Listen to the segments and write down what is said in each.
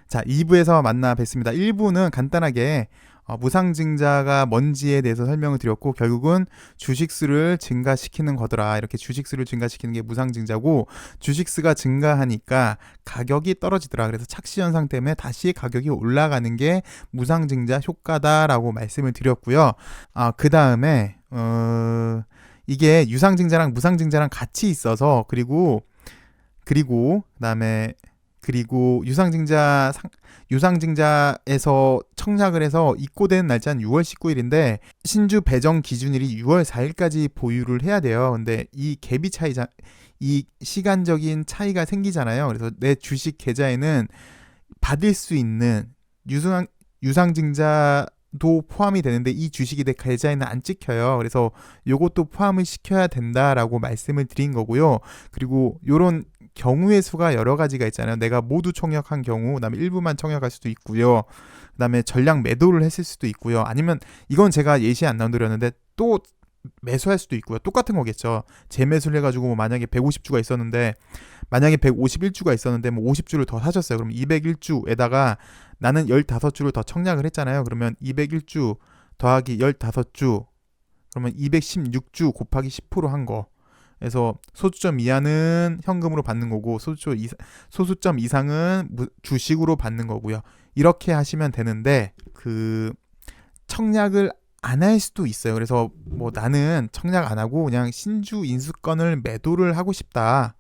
자, 2부에서 만나 뵙습니다. 1부는 간단하게 무상증자가 뭔지에 대해서 설명을 드렸고, 결국은 주식수를 증가시키는 거더라. 이렇게 주식수를 증가시키는 게 무상증자고, 주식수가 증가하니까 가격이 떨어지더라. 그래서 착시현상 때문에 다시 가격이 올라가는 게 무상증자 효과다라고 말씀을 드렸고요. 그 다음에 이게 유상증자랑 무상증자랑 같이 있어서, 그리고 그다음에 유상증자에서 청약을 해서 입고된 날짜는 6월 19일인데 신주 배정 기준일이 6월 4일까지 보유를 해야 돼요. 근데 이 갭이 이 시간적인 차이가 생기잖아요. 그래서 내 주식 계좌에는 받을 수 있는 유상증자도 포함이 되는데 이 주식이 내 계좌에는 안 찍혀요. 그래서 요것도 포함을 시켜야 된다라고 말씀을 드린 거고요. 그리고 요런 경우의 수가 여러 가지가 있잖아요. 내가 모두 청약한 경우, 그다음에 일부만 청약할 수도 있고요. 그다음에 전량 매도를 했을 수도 있고요. 아니면 이건 제가 예시 안 나눠드렸는데 또 매수할 수도 있고요. 똑같은 거겠죠. 재매수를 해가지고 뭐 만약에 150주가 있었는데, 만약에 151주가 있었는데 뭐 50주를 더 사셨어요. 그럼 201주에다가 나는 15주를 더 청약을 했잖아요. 그러면 201주 더하기 15주, 그러면 216주 곱하기 10%한 거. 그래서 소수점 이하는 현금으로 받는 거고, 소수점 이상은 주식으로 받는 거고요. 이렇게 하시면 되는데, 청약을 안 할 수도 있어요. 그래서 뭐 나는 청약 안 하고 그냥 신주 인수권을 매도를 하고 싶다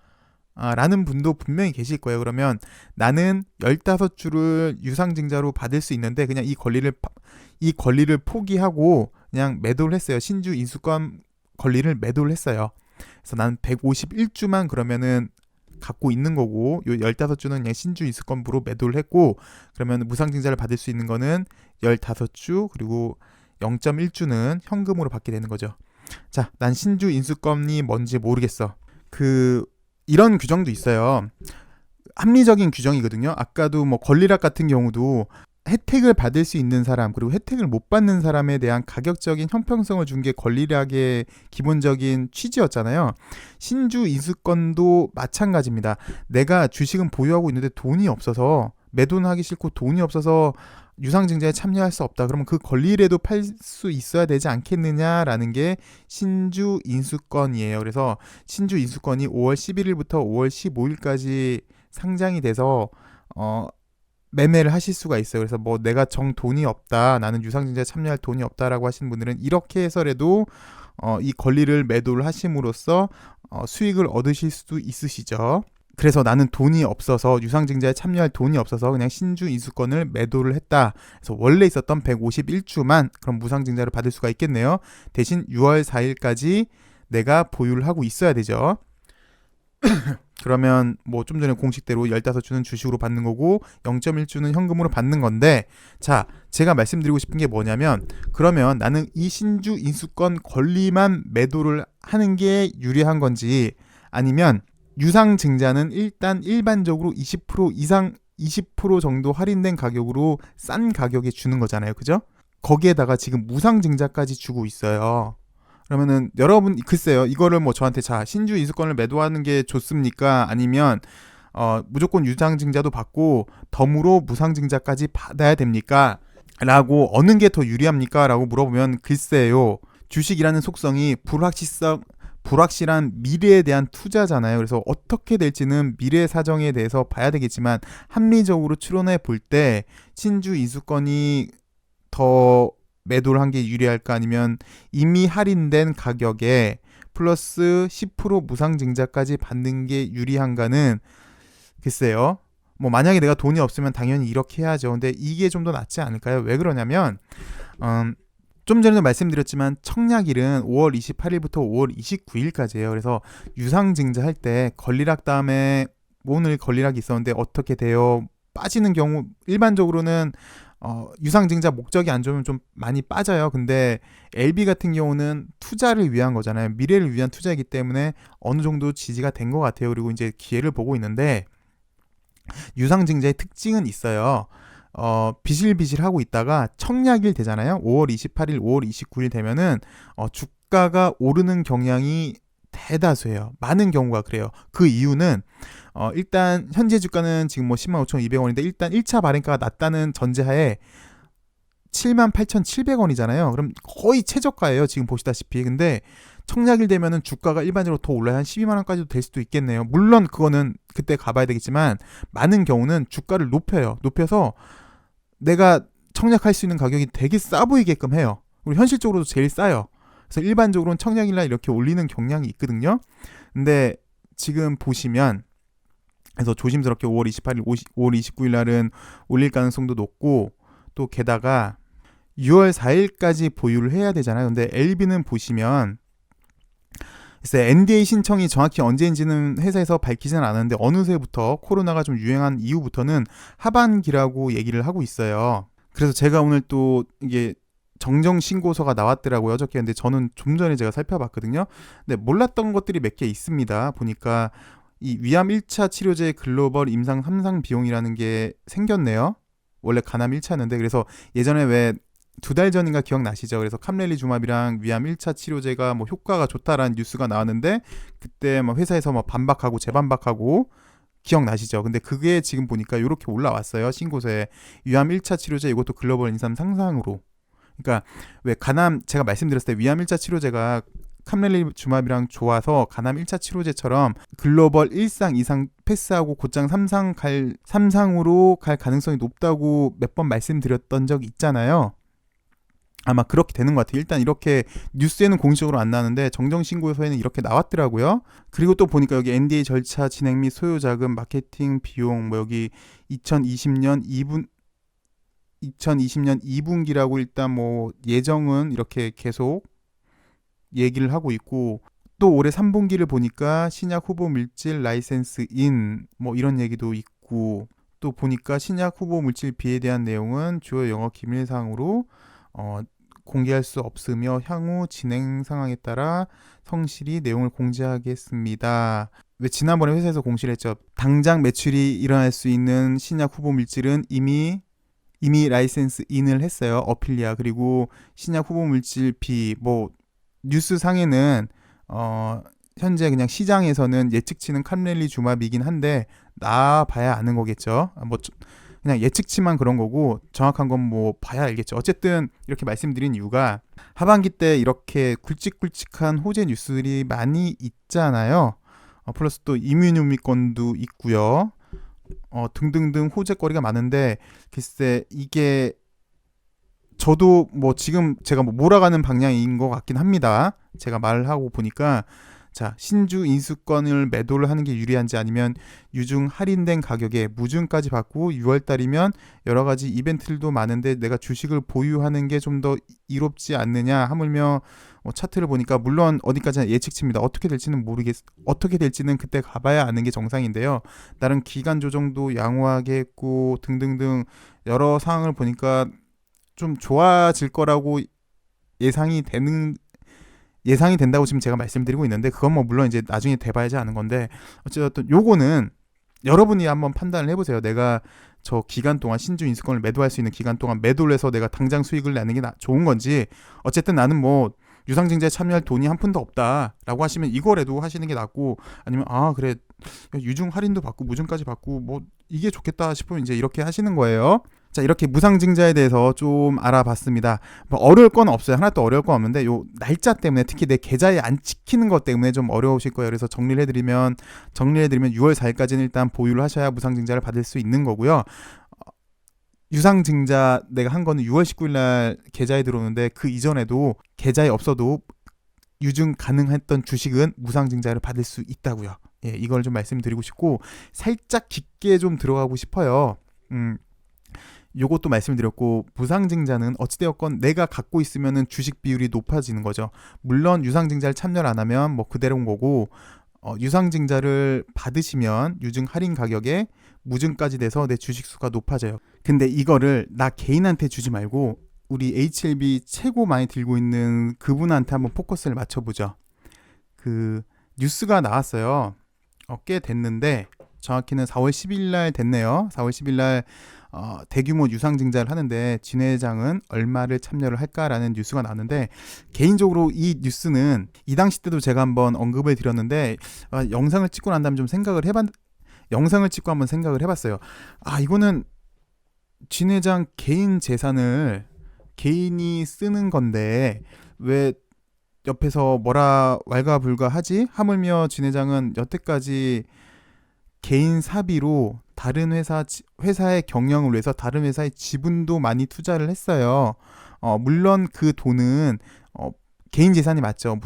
라는 분도 분명히 계실 거예요. 그러면 나는 15주를 유상증자로 받을 수 있는데 그냥 이 권리를 포기하고 그냥 매도를 했어요. 신주 인수권 권리를 매도를 했어요. 그래서 나는 151주만 그러면은 갖고 있는 거고, 요 15주는 그냥 신주 인수권부로 매도를 했고, 그러면 무상증자를 받을 수 있는 거는 15주 그리고 0.1주는 현금으로 받게 되는 거죠. 자, 난 신주 인수권이 뭔지 모르겠어. 이런 규정도 있어요. 합리적인 규정이거든요. 아까도 뭐 권리락 같은 경우도 혜택을 받을 수 있는 사람, 그리고 혜택을 못 받는 사람에 대한 가격적인 형평성을 준 게 권리락의 기본적인 취지였잖아요. 신주 인수권도 마찬가지입니다. 내가 주식은 보유하고 있는데 돈이 없어서, 매도는 하기 싫고 돈이 없어서 유상증자에 참여할 수 없다. 그러면 그 권리라도 팔 수 있어야 되지 않겠느냐라는 게 신주 인수권이에요. 그래서 신주 인수권이 5월 11일부터 5월 15일까지 상장이 돼서 매매를 하실 수가 있어요. 그래서 뭐 내가 돈이 없다, 나는 유상증자에 참여할 돈이 없다라고 하시는 분들은 이렇게 해서라도 이 권리를 매도를 하심으로써 수익을 얻으실 수도 있으시죠. 그래서 나는 돈이 없어서, 유상증자에 참여할 돈이 없어서 그냥 신주 인수권을 매도를 했다. 그래서 원래 있었던 151주만 그럼 무상증자를 받을 수가 있겠네요. 대신 6월 4일까지 내가 보유를 하고 있어야 되죠. 그러면 뭐 좀 전에 공식대로 15주는 주식으로 받는 거고 0.1주는 현금으로 받는 건데, 자, 제가 말씀드리고 싶은 게 뭐냐면, 그러면 나는 이 신주 인수권 권리만 매도를 하는 게 유리한 건지, 아니면 유상증자는 일단 일반적으로 20% 이상, 20% 정도 할인된 가격으로 싼 가격에 주는 거잖아요. 그죠? 거기에다가 지금 무상증자까지 주고 있어요. 그러면은 여러분, 글쎄요, 이거를 뭐 저한테, 자, 신주 인수권을 매도하는 게 좋습니까? 아니면 무조건 유상증자도 받고 덤으로 무상증자까지 받아야 됩니까? 라고, 어느 게 더 유리합니까? 라고 물어보면, 글쎄요, 주식이라는 속성이 불확실한 미래에 대한 투자잖아요. 그래서 어떻게 될지는 미래 사정에 대해서 봐야 되겠지만, 합리적으로 추론해 볼 때 신주 인수권이 더 매도를 한 게 유리할까, 아니면 이미 할인된 가격에 플러스 10% 무상증자까지 받는 게 유리한가는, 글쎄요. 뭐 만약에 내가 돈이 없으면 당연히 이렇게 해야죠. 근데 이게 좀 더 낫지 않을까요? 왜 그러냐면, 좀 전에도 말씀드렸지만 청약일은 5월 28일부터 5월 29일까지예요. 그래서 유상증자 할 때 권리락 다음에 오늘 권리락이 있었는데 어떻게 돼요? 빠지는 경우, 일반적으로는 유상증자 목적이 안 좋으면 좀 많이 빠져요. 근데 LB 같은 경우는 투자를 위한 거잖아요. 미래를 위한 투자이기 때문에 어느 정도 지지가 된 것 같아요. 그리고 이제 기회를 보고 있는데, 유상증자의 특징은 있어요. 비실비실 하고 있다가 청약일 되잖아요. 5월 28일, 5월 29일 되면은 주가가 오르는 경향이 대다수예요. 많은 경우가 그래요. 그 이유는 일단 현재 주가는 지금 뭐 105,200원인데 일단 1차 발행가가 낮다는 전제하에 78,700원이잖아요. 그럼 거의 최저가예요. 지금 보시다시피. 근데 청약일 되면은 주가가 일반적으로 더 올라야 한 12만 원까지도 될 수도 있겠네요. 물론 그거는 그때 가봐야 되겠지만 많은 경우는 주가를 높여요. 높여서 내가 청약할 수 있는 가격이 되게 싸 보이게끔 해요. 그리고 현실적으로도 제일 싸요. 그래서 일반적으로는 청약일날 이렇게 올리는 경향이 있거든요. 근데 지금 보시면 그래서 조심스럽게 5월 28일, 5월 29일 날은 올릴 가능성도 높고 또 게다가 6월 4일까지 보유를 해야 되잖아요. 근데 LB는 보시면 글쎄 NDA 신청이 정확히 언제인지는 회사에서 밝히지는 않았는데 어느새부터 코로나가 좀 유행한 이후부터는 하반기라고 얘기를 하고 있어요. 그래서 제가 오늘 또 이게 정정 신고서가 나왔더라고요. 어저께. 근데 저는 좀 전에 제가 살펴봤거든요. 근데 몰랐던 것들이 몇 개 있습니다. 보니까 이 위암 1차 치료제 글로벌 임상 3상 비용이라는 게 생겼네요. 원래 간암 1차였는데 그래서 예전에 왜 2달 전인가 기억나시죠? 그래서 캄렐리주맙이랑 위암 1차 치료제가 뭐 효과가 좋다라는 뉴스가 나왔는데 그때 막 회사에서 막 반박하고 재반박하고 기억나시죠? 근데 그게 지금 보니까 이렇게 올라왔어요. 신고서에 위암 1차 치료제 이것도 글로벌 임상 상상으로. 그러니까 왜 간암 제가 말씀드렸을 때 위암 1차 치료제가 캄렐리주맙이랑 좋아서 간암 1차 치료제처럼 글로벌 1상, 2상 패스하고 곧장 3상으로 갈 가능성이 높다고 몇 번 말씀드렸던 적이 있잖아요. 아마 그렇게 되는 것 같아요. 일단 이렇게 뉴스에는 공식적으로 안 나왔는데 정정신고서에는 이렇게 나왔더라고요. 그리고 또 보니까 여기 NDA 절차 진행 및 소요자금, 마케팅 비용 뭐 여기 2020년 2분기라고 일단 뭐 예정은 이렇게 계속 얘기를 하고 있고 또 올해 3분기를 보니까 신약 후보 물질 라이센스인 뭐 이런 얘기도 있고 또 보니까 신약 후보 물질 B에 대한 내용은 주요 영업 기밀 사항으로 공개할 수 없으며 향후 진행 상황에 따라 성실히 내용을 공지하겠습니다. 왜 지난번에 회사에서 공시를 했죠. 당장 매출이 일어날 수 있는 신약 후보 물질은 이미 라이센스 인을 했어요. 어필리아. 그리고 신약 후보 물질 B 뭐 뉴스 상에는 현재 그냥 시장에서는 예측치는 캄렐리주맙이긴 한데 나봐야 아는 거겠죠. 뭐 그냥 예측치만 그런 거고 정확한 건 뭐 봐야 알겠죠. 어쨌든 이렇게 말씀드린 이유가 하반기 때 이렇게 굵직굵직한 호재 뉴스들이 많이 있잖아요. 플러스 또 이뮤노미건도 있고요. 등등등 호재거리가 많은데 글쎄 이게 저도 뭐 지금 제가 뭐 몰아가는 방향인 것 같긴 합니다. 제가 말을 하고 보니까 자 신주 인수권을 매도를 하는 게 유리한지 아니면 유증 할인된 가격에 무증까지 받고 6월달이면 여러 가지 이벤트들도 많은데 내가 주식을 보유하는 게 좀 더 이롭지 않느냐 하물며 차트를 보니까 물론 어디까지나 예측치입니다. 어떻게 될지는 어떻게 될지는 그때 가봐야 아는 게 정상인데요. 다른 기간 조정도 양호하게 했고 등등등 여러 상황을 보니까 좀 좋아질 거라고 예상이 된다고 지금 제가 말씀드리고 있는데 그건 뭐 물론 이제 나중에 돼봐야지 아는 건데 어쨌든 요거는 여러분이 한번 판단을 해보세요. 내가 저 기간 동안 신주 인수권을 매도할 수 있는 기간 동안 매도를 해서 내가 당장 수익을 내는 게 좋은 건지 어쨌든 나는 뭐 유상증자에 참여할 돈이 한 푼도 없다라고 하시면 이거라도 하시는 게 낫고 아니면 그래 유증 할인도 받고 무증까지 받고 뭐 이게 좋겠다 싶으면 이제 이렇게 하시는 거예요. 자 이렇게 무상증자에 대해서 좀 알아봤습니다. 뭐 어려울 건 없어요. 하나도 어려울 건 없는데 요 날짜 때문에 특히 내 계좌에 안 찍히는 것 때문에 좀 어려우실 거예요. 그래서 정리를 해드리면 6월 4일까지는 일단 보유를 하셔야 무상증자를 받을 수 있는 거고요. 유상증자 내가 한 거는 6월 19일 날 계좌에 들어오는데 그 이전에도 계좌에 없어도 유증 가능했던 주식은 무상증자를 받을 수 있다고요. 예, 이걸 좀 말씀드리고 싶고 살짝 깊게 좀 들어가고 싶어요. 요것도 말씀드렸고 무상증자는 어찌되었건 내가 갖고 있으면은 주식 비율이 높아지는 거죠. 물론 유상증자를 참여를 안 하면 뭐 그대로인 거고 유상증자를 받으시면 유증 할인 가격에 무증까지 돼서 내 주식 수가 높아져요. 근데 이거를 나 개인한테 주지 말고 우리 HLB 최고 많이 들고 있는 그분한테 한번 포커스를 맞춰보죠. 그 뉴스가 나왔어요. 꽤 됐는데 정확히는 4월 10일 날 됐네요. 4월 10일 날 대규모 유상증자를 하는데 진 회장은 얼마를 참여를 할까라는 뉴스가 나왔는데, 개인적으로 이 뉴스는 이 당시 때도 제가 한번 언급을 드렸는데, 영상을 찍고 난 다음에 좀 영상을 찍고 한번 생각을 해봤어요. 이거는 진 회장 개인 재산을 개인이 쓰는 건데 왜 옆에서 뭐라 왈가불가하지? 하물며 진 회장은 여태까지 개인 사비로 다른 회사의 경영을 위해서 다른 회사의 지분도 많이 투자를 했어요. 물론 그 돈은 개인 재산이 맞죠.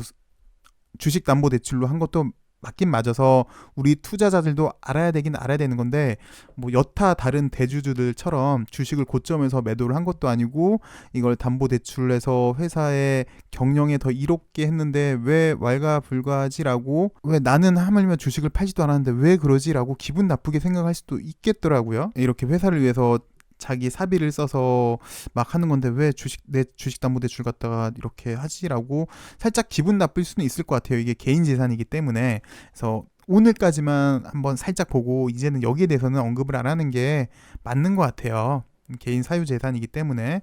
주식담보대출로 한 것도 맞긴 맞아서 우리 투자자들도 알아야 되는 건데, 뭐 여타 다른 대주주들처럼 주식을 고점에서 매도를 한 것도 아니고 이걸 담보대출해서 회사의 경영에 더 이롭게 했는데 왜 왈가불가하지라고, 왜 나는 하물며 주식을 팔지도 않았는데 왜 그러지라고 기분 나쁘게 생각할 수도 있겠더라고요. 이렇게 회사를 위해서 자기 사비를 써서 막 하는 건데 왜 내 주식담보대출 갖다가 이렇게 하지라고 살짝 기분 나쁠 수는 있을 것 같아요. 이게 개인 재산이기 때문에. 그래서 오늘까지만 한번 살짝 보고 이제는 여기에 대해서는 언급을 안 하는 게 맞는 것 같아요. 개인 사유 재산이기 때문에.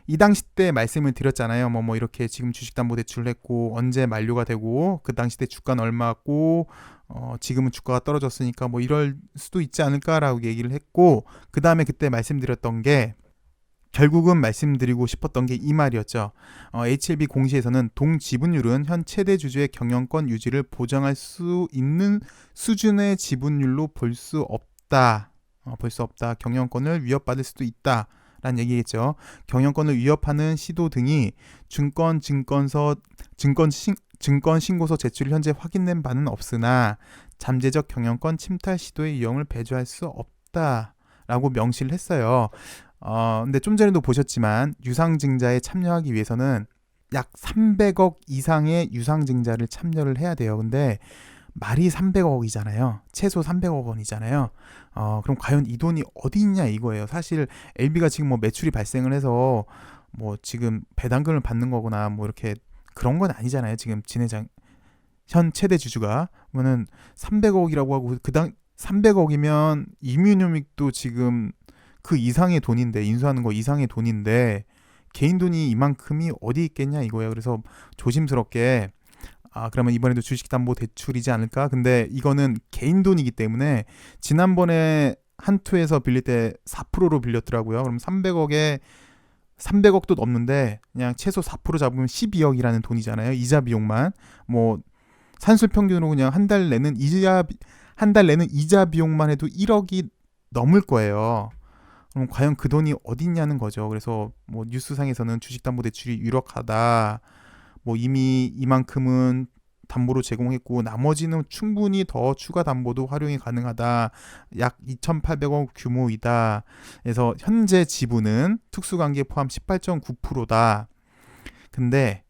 이 당시 때 말씀을 드렸잖아요. 뭐 이렇게 지금 주식담보대출을 했고 언제 만료가 되고 그 당시 때 주가는 얼마였고 지금은 주가가 떨어졌으니까 뭐 이럴 수도 있지 않을까라고 얘기를 했고, 그 다음에 그때 말씀드렸던 게, 결국은 말씀드리고 싶었던 게 이 말이었죠. HLB 공시에서는 동지분율은 현 최대 주주의 경영권 유지를 보장할 수 있는 수준의 지분율로 볼 수 없다. 경영권을 위협받을 수도 있다. 라는 얘기겠죠. 경영권을 위협하는 시도 등이 증권신고서 제출이 현재 확인된 바는 없으나 잠재적 경영권 침탈 시도의 유형을 배제할 수 없다라고 명시를 했어요. 근데 좀 전에도 보셨지만 유상증자에 참여하기 위해서는 약 300억 이상의 유상증자를 참여를 해야 돼요. 근데 말이 300억이잖아요. 최소 300억 원이잖아요. 그럼 과연 이 돈이 어디 있냐 이거예요. 사실 LB가 지금 뭐 매출이 발생을 해서 뭐 지금 배당금을 받는 거거나 뭐 이렇게 그런 건 아니잖아요. 지금 진 회장 현 최대 주주가 그러면은 300억이라고 하고 300억이면 이뮤노믹도 지금 그 이상의 돈인데, 인수하는 거 이상의 돈인데 개인 돈이 이만큼이 어디 있겠냐 이거예요. 그래서 조심스럽게 그러면 이번에도 주식담보대출이지 않을까? 근데 이거는 개인 돈이기 때문에 지난번에 한 투에서 빌릴 때 4%로 빌렸더라고요. 그럼 300억도 넘는데 그냥 최소 4% 잡으면 12억이라는 돈이잖아요. 이자 비용만. 뭐 산술 평균으로 그냥 한 달 내는 이자 비용만 해도 1억이 넘을 거예요. 그럼 과연 그 돈이 어디 있냐는 거죠. 그래서 뭐 뉴스상에서는 주식담보대출이 유력하다. 뭐 이미 이만큼은 담보로 제공했고 나머지는 충분히 더 추가 담보도 활용이 가능하다. 약 2,800억 규모이다. 그래서 현재 지분은 특수관계 포함 18.9%다. 근데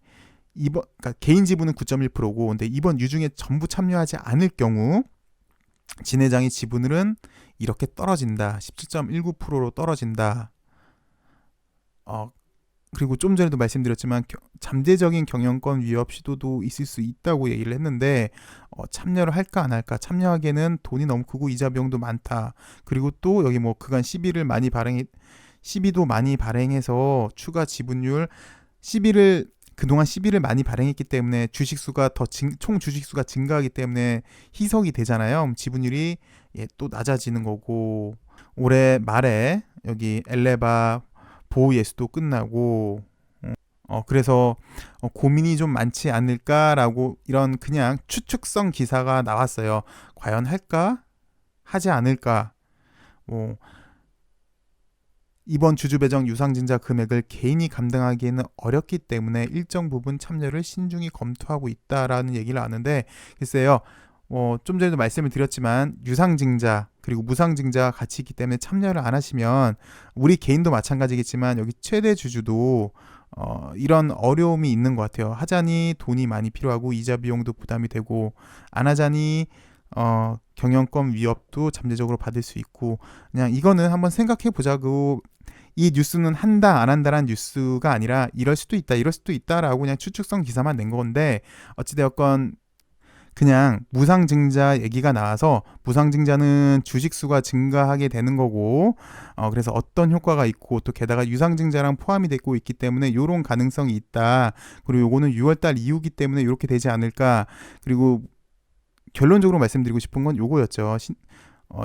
그러니까 개인 지분은 9.1%고, 근데 이번 유중에 전부 참여하지 않을 경우 진 회장의 지분은 이렇게 떨어진다. 17.19%로 떨어진다. 그리고 좀 전에도 말씀드렸지만 잠재적인 경영권 위협 시도도 있을 수 있다고 얘기를 했는데, 참여를 할까 안 할까? 참여하기에는 돈이 너무 크고 이자 비용도 많다. 그리고 또 여기 뭐 그간 시비도 많이 발행해서 추가 지분율 그동안 시비를 많이 발행했기 때문에 총 주식수가 증가하기 때문에 희석이 되잖아요. 지분율이 또 낮아지는 거고, 올해 말에 여기 엘레바 보호 예수도 끝나고, 그래서 고민이 좀 많지 않을까라고 이런 그냥 추측성 기사가 나왔어요. 과연 할까? 하지 않을까? 이번 주주 배정 유상증자 금액을 개인이 감당하기에는 어렵기 때문에 일정 부분 참여를 신중히 검토하고 있다라는 얘기를 하는데, 글쎄요. 좀 전에도 말씀을 드렸지만 유상증자 그리고 무상증자가 같이 있기 때문에 참여를 안 하시면, 우리 개인도 마찬가지겠지만 여기 최대 주주도 이런 어려움이 있는 것 같아요. 하자니 돈이 많이 필요하고 이자 비용도 부담이 되고, 안 하자니 경영권 위협도 잠재적으로 받을 수 있고, 그냥 이거는 한번 생각해 보자고. 이 뉴스는 한다 안 한다라는 뉴스가 아니라 이럴 수도 있다라고 그냥 추측성 기사만 낸 건데, 어찌되었건 그냥 무상증자 얘기가 나와서 무상증자는 주식수가 증가하게 되는 거고 그래서 어떤 효과가 있고 또 게다가 유상증자랑 포함이 되고 있기 때문에 이런 가능성이 있다. 그리고 요거는 6월달 이후기 때문에 이렇게 되지 않을까. 그리고 결론적으로 말씀드리고 싶은 건 요거였죠.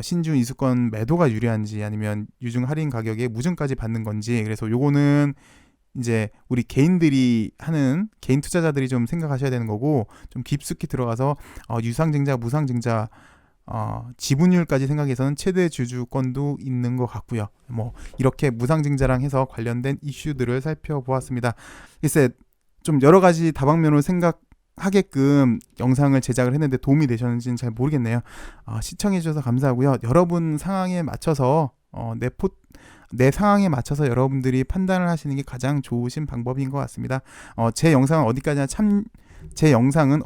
신주 인수권 매도가 유리한지 아니면 유증 할인 가격에 무증까지 받는 건지. 그래서 요거는 이제 우리 개인들이 하는 개인 투자자들이 좀 생각하셔야 되는 거고 좀 깊숙이 들어가서 유상증자, 무상증자 지분율까지 생각해서는 최대 주주권도 있는 것 같고요. 뭐 이렇게 무상증자랑 해서 관련된 이슈들을 살펴보았습니다. 글쎄 좀 여러 가지 다방면으로 생각하게끔 영상을 제작을 했는데 도움이 되셨는지는 잘 모르겠네요. 시청해 주셔서 감사하고요. 여러분 상황에 맞춰서 내 상황에 맞춰서 여러분들이 판단을 하시는 게 가장 좋으신 방법인 것 같습니다. 제 영상은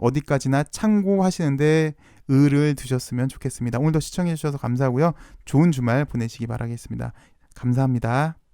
어디까지나 참고하시는데 의를 두셨으면 좋겠습니다. 오늘도 시청해 주셔서 감사하고요. 좋은 주말 보내시기 바라겠습니다. 감사합니다.